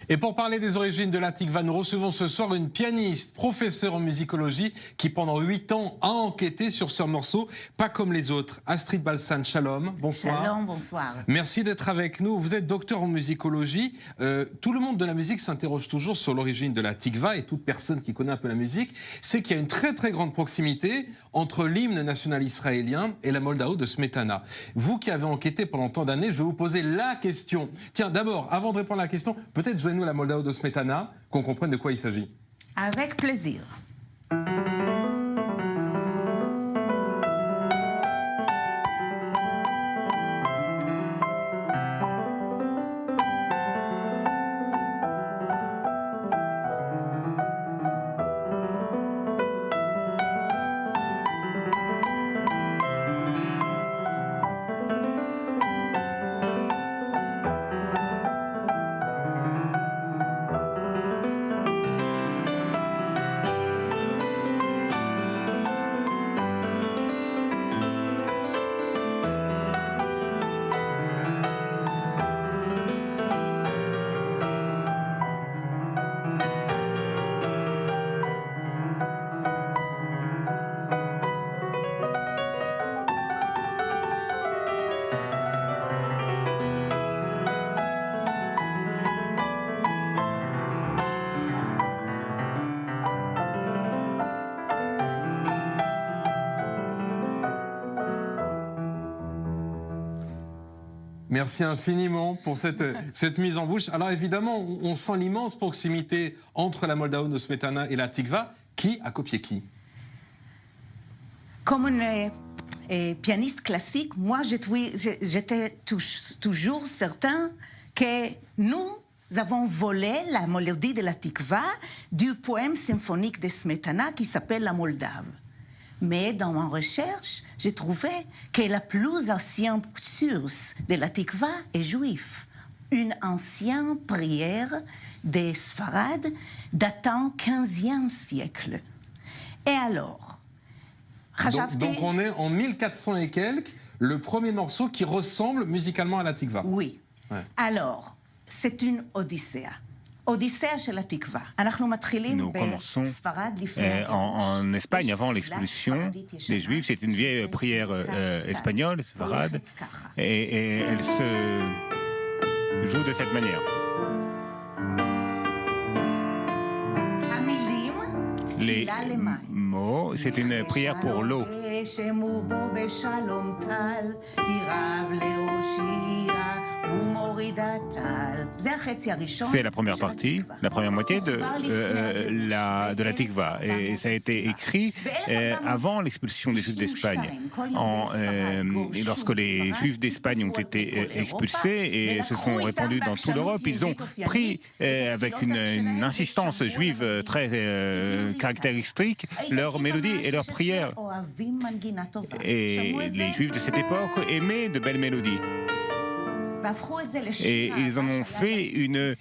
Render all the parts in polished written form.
Et pour parler des origines de la tikva, nous recevons ce soir une pianiste, professeure en musicologie, qui pendant 8 ans a enquêté sur ce morceau, pas comme les autres. Astrid Balsan, shalom, bonsoir. Shalom, bonsoir. Merci d'être avec nous. Vous êtes docteur en musicologie. Tout le monde de la musique s'interroge toujours sur l'origine de la tikva, et toute personne qui connaît un peu la musique sait qu'il y a une très très grande proximité entre l'hymne national israélien et la Moldao de Smetana. Vous qui avez enquêté pendant tant d'années, je vais vous poser la question. Tiens, d'abord, avant de répondre à la question, peut-être jouez-nous la Moldao de Smetana, qu'on comprenne de quoi il s'agit. Avec plaisir. Merci infiniment pour cette mise en bouche. Alors évidemment, on sent l'immense proximité entre la Moldao de Smetana et la tikva. Qui a copié qui? Comme une pianiste classique, moi j'étais toujours certain que nous avons volé la mélodie de la tikva du poème symphonique de Smetana qui s'appelle La Moldave. Mais dans ma recherche, j'ai trouvé que la plus ancienne source de la tikva est juive. Une ancienne prière des Sfarad datant 15e siècle. Et alors, donc on est en 1400 et quelques, le premier morceau qui ressemble musicalement à la tikva. Oui. Ouais. Alors, c'est une Odyssée. Nous commençons en Espagne avant l'expulsion des Juifs. C'est une vieille prière espagnole, Sfarad, et elle se joue de cette manière. Les mots, c'est une prière pour l'eau. C'est la première partie, la première moitié de la tikva. Et ça a été écrit avant l'expulsion des Juifs d'Espagne. Lorsque les Juifs d'Espagne ont été expulsés et se sont répandus dans toute l'Europe, ils ont pris, avec une insistance juive très caractéristique, leur mélodie et leur prière. Et les Juifs de cette époque aimaient de belles mélodies. Et ils en ont fait une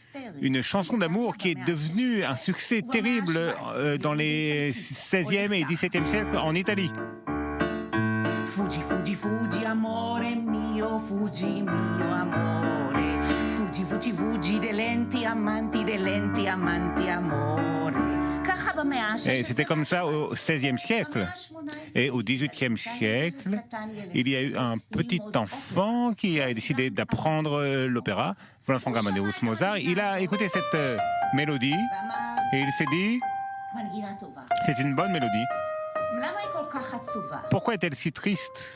chanson d'amour qui est devenue un succès terrible dans les 16e et 17e siècles en Italie. Fuggi, fuggi, fuggi, amore mio, fuggi, mio amore. Fuggi, fuggi, fuggi, de lenti, amanti, amore. C'était comme ça au XVIe siècle. Et au XVIIIe siècle, il y a eu un petit enfant qui a décidé d'apprendre l'opéra, Wolfgang Amadeus Mozart. Il a écouté cette mélodie et il s'est dit, c'est une bonne mélodie. Pourquoi est-elle si triste?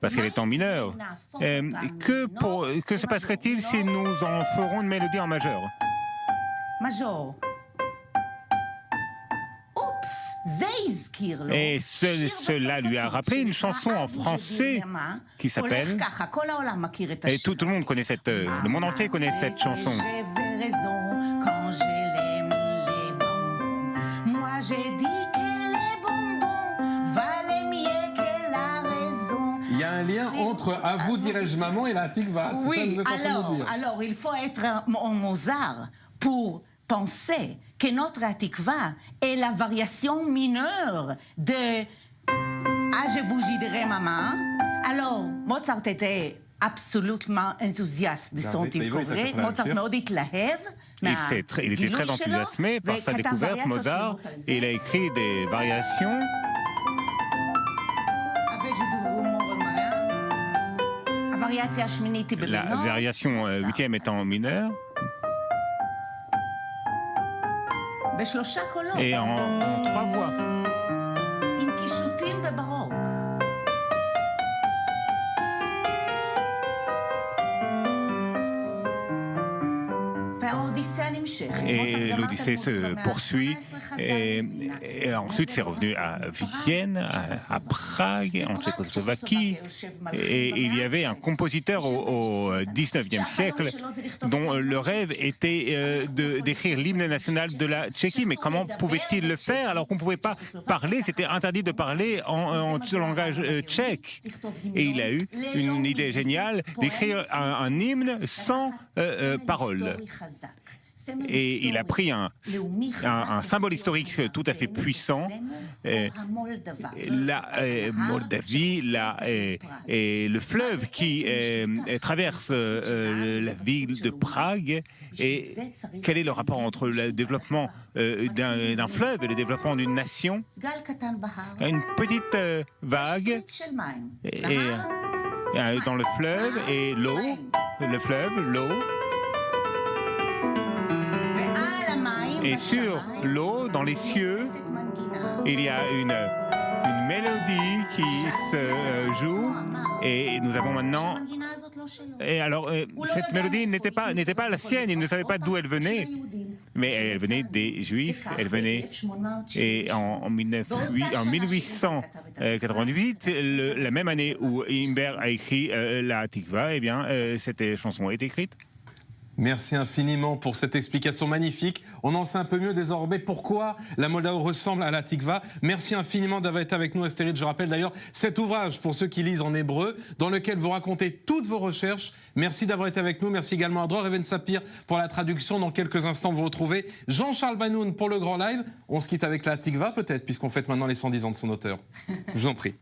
Parce qu'elle est en mineur. Que se passerait-il si nous en ferons une mélodie en majeur? Et cela lui a rappelé une chanson en français qui s'appelle... Et tout le monde connaît le monde entier connaît cette chanson. Il y a un lien entre À vous dirai-je maman et la tikva. Oui, alors il faut être un Mozart pour penser que notre tikva est la variation mineure de Ah, je vous dirai maman. Alors, Mozart était absolument enthousiaste de son תקווה. מוצרט מאוד התלהב. Il était très enthousiasmé par sa découverte, Mozart, et il a écrit des variations. La variation 8e est en mineur. Et en 3 voix. Et l'Odyssée se poursuit. Et ensuite, c'est revenu à Vienne, à Prague, en Tchécoslovaquie. Et il y avait un compositeur au 19e siècle dont le rêve était d'écrire l'hymne national de la Tchéquie. Mais comment pouvait-il le faire alors qu'on ne pouvait pas parler? C'était interdit de parler en langage tchèque. Et il a eu une idée géniale d'écrire un hymne sans paroles. Et il a pris un symbole historique tout à fait puissant, la Moldavie, et le fleuve qui traverse la ville de Prague. Et quel est le rapport entre le développement d'un fleuve et le développement d'une nation? Une petite vague dans le fleuve et l'eau, le fleuve, l'eau. Et sur l'eau, dans les cieux, il y a une mélodie qui se joue. Et nous avons maintenant... Et alors, cette mélodie n'était pas la sienne, il ne savait pas d'où elle venait. Mais elle venait des Juifs, elle venait... Et en 1888, la même année où Imbert a écrit la Tikva, eh bien, cette chanson est écrite. Merci infiniment pour cette explication magnifique. On en sait un peu mieux désormais pourquoi la Moldao ressemble à la Tikva. Merci infiniment d'avoir été avec nous, Astéride. Je rappelle d'ailleurs cet ouvrage, pour ceux qui lisent en hébreu, dans lequel vous racontez toutes vos recherches. Merci d'avoir été avec nous. Merci également à Dror Even Sapir pour la traduction. Dans quelques instants, vous retrouvez Jean-Charles Banoun pour le grand live. On se quitte avec la Tikva peut-être, puisqu'on fête maintenant les 110 ans de son auteur. Je vous en prie.